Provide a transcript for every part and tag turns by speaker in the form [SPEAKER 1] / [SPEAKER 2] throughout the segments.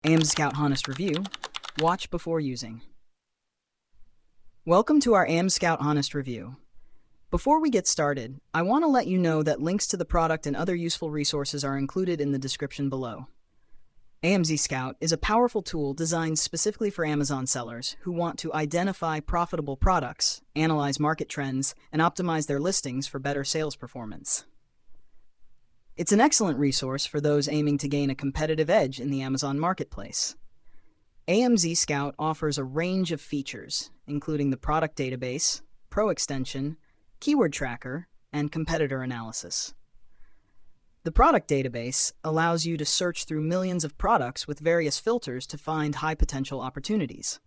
[SPEAKER 1] AMZScout Honest Review. Watch before using. Welcome to our AMZScout Honest Review. Before we get started, I want to let you know that links to the product and other useful resources are included in the description below. AMZScout is a powerful tool designed specifically for Amazon sellers who want to identify profitable products, analyze market trends, and optimize their listings for better sales performance. It's an excellent resource for those aiming to gain a competitive edge in the Amazon marketplace. AMZScout offers a range of features, including the product database, Pro extension, keyword tracker, and competitor analysis. The product database allows you to search through millions of products with various filters to find high-potential opportunities.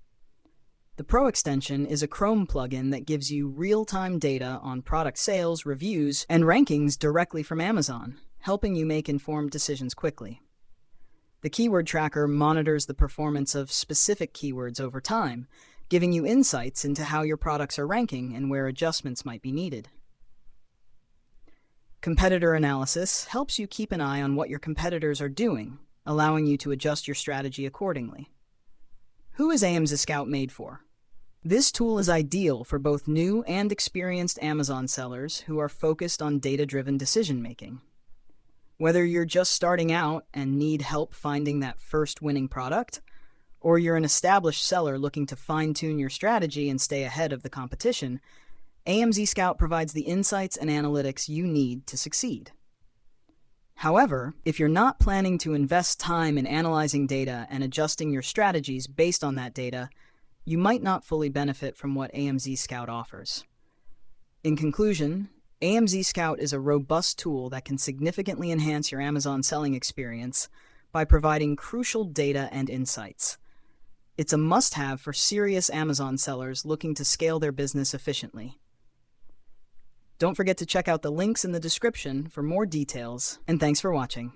[SPEAKER 1] The Pro extension is a Chrome plugin that gives you real-time data on product sales, reviews, and rankings directly from Amazon, helping you make informed decisions quickly. The keyword tracker monitors the performance of specific keywords over time, giving you insights into how your products are ranking and where adjustments might be needed. Competitor analysis helps you keep an eye on what your competitors are doing, allowing you to adjust your strategy accordingly. Who is AMZScout made for? This tool is ideal for both new and experienced Amazon sellers who are focused on data-driven decision-making. Whether you're just starting out and need help finding that first winning product, or you're an established seller looking to fine-tune your strategy and stay ahead of the competition, AMZScout provides the insights and analytics you need to succeed. However, if you're not planning to invest time in analyzing data and adjusting your strategies based on that data, you might not fully benefit from what AMZScout offers. In conclusion, AMZScout is a robust tool that can significantly enhance your Amazon selling experience by providing crucial data and insights. It's a must-have for serious Amazon sellers looking to scale their business efficiently. Don't forget to check out the links in the description for more details, and thanks for watching.